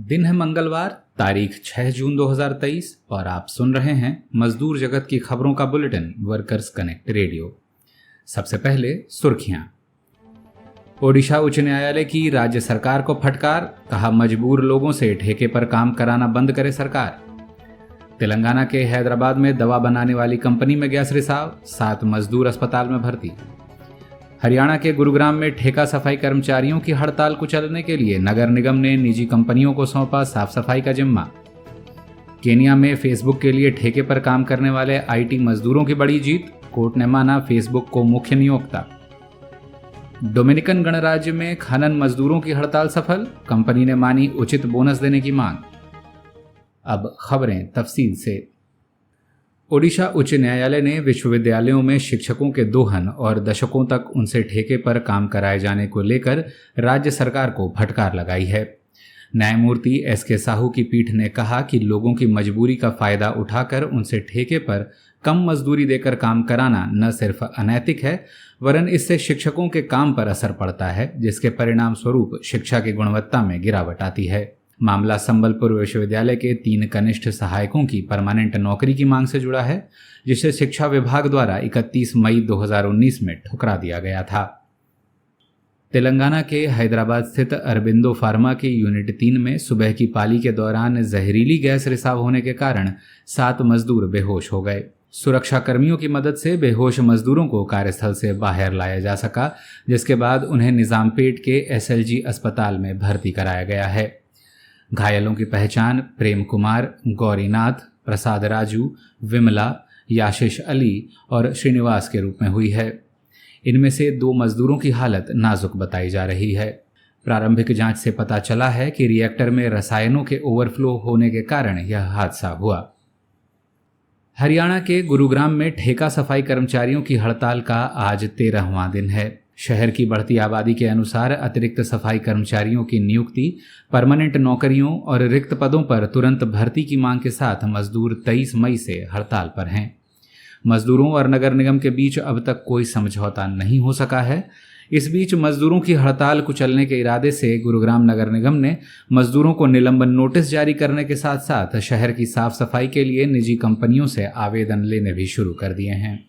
दिन है मंगलवार, तारीख 6 जून 2023 और आप सुन रहे हैं मजदूर जगत की खबरों का बुलेटिन वर्कर्स कनेक्ट रेडियो। सबसे पहले सुर्खियां। ओडिशा उच्च न्यायालय की राज्य सरकार को फटकार, कहा मजबूर लोगों से ठेके पर काम कराना बंद करे सरकार। तेलंगाना के हैदराबाद में दवा बनाने वाली कंपनी में गैस रिसाव, 7 मजदूर अस्पताल में भर्ती। हरियाणा के गुरुग्राम में ठेका सफाई कर्मचारियों की हड़ताल कुचलने के लिए नगर निगम ने निजी कंपनियों को सौंपा साफ सफाई का जिम्मा। केन्या में फेसबुक के लिए ठेके पर काम करने वाले आईटी मजदूरों की बड़ी जीत, कोर्ट ने माना फेसबुक को मुख्य नियोक्ता। डोमिनिकन गणराज्य में खनन मजदूरों की हड़ताल सफल, कंपनी ने मानी उचित बोनस देने की मांग। अब खबरें तफसील से। ओडिशा उच्च न्यायालय ने विश्वविद्यालयों में शिक्षकों के दोहन और दशकों तक उनसे ठेके पर काम कराए जाने को लेकर राज्य सरकार को फटकार लगाई है। न्यायमूर्ति एसके साहू की पीठ ने कहा कि लोगों की मजबूरी का फायदा उठाकर उनसे ठेके पर कम मजदूरी देकर काम कराना न सिर्फ अनैतिक है, वरन इससे शिक्षकों के काम पर असर पड़ता है, जिसके परिणाम स्वरूप शिक्षा की गुणवत्ता में गिरावट आती है। मामला संबलपुर विश्वविद्यालय के 3 कनिष्ठ सहायकों की परमानेंट नौकरी की मांग से जुड़ा है, जिसे शिक्षा विभाग द्वारा 31 मई 2019 में ठुकरा दिया गया था। तेलंगाना के हैदराबाद स्थित अरबिंदो फार्मा के यूनिट 3 में सुबह की पाली के दौरान जहरीली गैस रिसाव होने के कारण 7 मजदूर बेहोश हो गए। सुरक्षा कर्मियों की मदद से बेहोश मजदूरों को कार्यस्थल से बाहर लाया जा सका, जिसके बाद उन्हें निजामपेट के एसएलजी अस्पताल में भर्ती कराया गया है। घायलों की पहचान प्रेम कुमार, गौरीनाथ, प्रसाद राजू, विमला, याशिश अली और श्रीनिवास के रूप में हुई है। इनमें से 2 मजदूरों की हालत नाजुक बताई जा रही है। प्रारंभिक जांच से पता चला है कि रिएक्टर में रसायनों के ओवरफ्लो होने के कारण यह हादसा हुआ। हरियाणा के गुरुग्राम में ठेका सफाई कर्मचारियों की हड़ताल का आज 13वां दिन है। शहर की बढ़ती आबादी के अनुसार अतिरिक्त सफाई कर्मचारियों की नियुक्ति, परमानेंट नौकरियों और रिक्त पदों पर तुरंत भर्ती की मांग के साथ मजदूर 23 मई से हड़ताल पर हैं। मजदूरों और नगर निगम के बीच अब तक कोई समझौता नहीं हो सका है। इस बीच मजदूरों की हड़ताल कुचलने के इरादे से गुरुग्राम नगर निगम ने मजदूरों को निलंबन नोटिस जारी करने के साथ साथ शहर की साफ सफाई के लिए निजी कंपनियों से आवेदन लेने भी शुरू कर दिए हैं।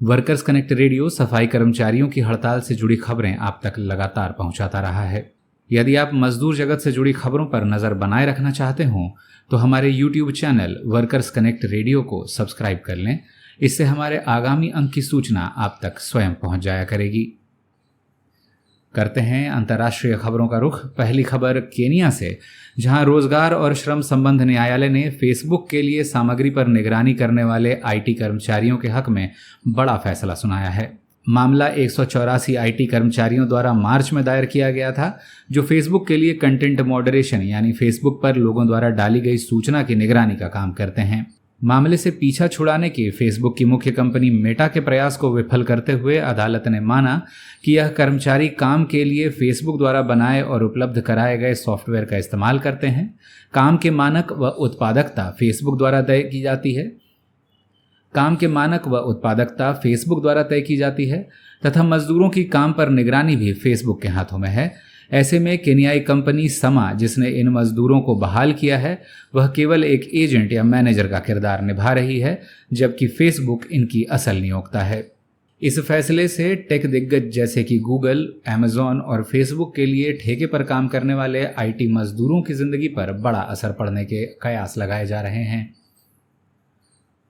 वर्कर्स कनेक्ट रेडियो सफाई कर्मचारियों की हड़ताल से जुड़ी खबरें आप तक लगातार पहुंचाता रहा है। यदि आप मजदूर जगत से जुड़ी खबरों पर नजर बनाए रखना चाहते हो तो हमारे YouTube channel workers connect radio को सब्सक्राइब कर लें। इससे हमारे आगामी अंक की सूचना आप तक स्वयं पहुंच जाया करेगी। करते हैं अंतर्राष्ट्रीय खबरों का रुख। पहली खबर केनिया से, जहां रोजगार और श्रम संबंध न्यायालय ने फेसबुक के लिए सामग्री पर निगरानी करने वाले आईटी कर्मचारियों के हक में बड़ा फैसला सुनाया है। मामला 184 आईटी कर्मचारियों द्वारा मार्च में दायर किया गया था, जो फेसबुक के लिए कंटेंट मॉडरेशन यानी फेसबुक पर लोगों द्वारा डाली गई सूचना की निगरानी का काम करते हैं। मामले से पीछा छुड़ाने के फेसबुक की मुख्य कंपनी मेटा के प्रयास को विफल करते हुए अदालत ने माना कि यह कर्मचारी काम के लिए फेसबुक द्वारा बनाए और उपलब्ध कराए गए सॉफ्टवेयर का इस्तेमाल करते हैं। काम के मानक व उत्पादकता फेसबुक द्वारा तय की जाती है तथा मजदूरों की काम पर निगरानी भी फेसबुक के हाथों में है। ऐसे में केन्याई कंपनी समा, जिसने इन मजदूरों को बहाल किया है, वह केवल एक एजेंट या मैनेजर का किरदार निभा रही है, जबकि फेसबुक इनकी असल नियोक्ता है। इस फैसले से टेक दिग्गज जैसे कि गूगल, अमेजॉन और फेसबुक के लिए ठेके पर काम करने वाले आईटी मजदूरों की जिंदगी पर बड़ा असर पड़ने के कयास लगाए जा रहे हैं।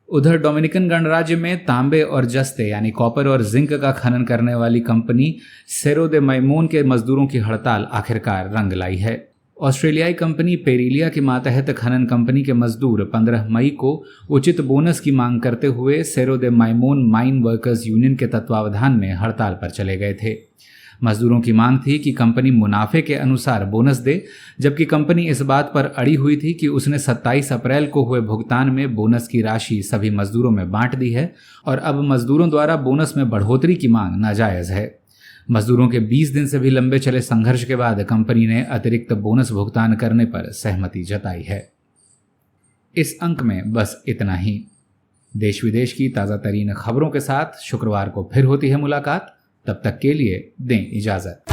उधर डोमिनिकन गणराज्य में तांबे और जस्ते यानी कॉपर और जिंक का खनन करने वाली कंपनी सेरो दे मैमोन के मजदूरों की हड़ताल आखिरकार रंग लाई है। ऑस्ट्रेलियाई कंपनी पेरिलिया के मातहत खनन कंपनी के मजदूर 15 मई को उचित बोनस की मांग करते हुए सेरो दे मैमोन माइन वर्कर्स यूनियन के तत्वावधान में हड़ताल पर चले गए थे। मजदूरों की मांग थी कि कंपनी मुनाफे के अनुसार बोनस दे, जबकि कंपनी इस बात पर अड़ी हुई थी कि उसने 27 अप्रैल को हुए भुगतान में बोनस की राशि सभी मजदूरों में बांट दी है और अब मजदूरों द्वारा बोनस में बढ़ोतरी की मांग नाजायज है। मजदूरों के 20 दिन से भी लंबे चले संघर्ष के बाद कंपनी ने अतिरिक्त बोनस भुगतान करने पर सहमति जताई है। इस अंक में बस इतना ही। देश विदेश की ताज़ा तरीन खबरों के साथ शुक्रवार को फिर होती है मुलाकात। तब तक के लिए दें इजाजत।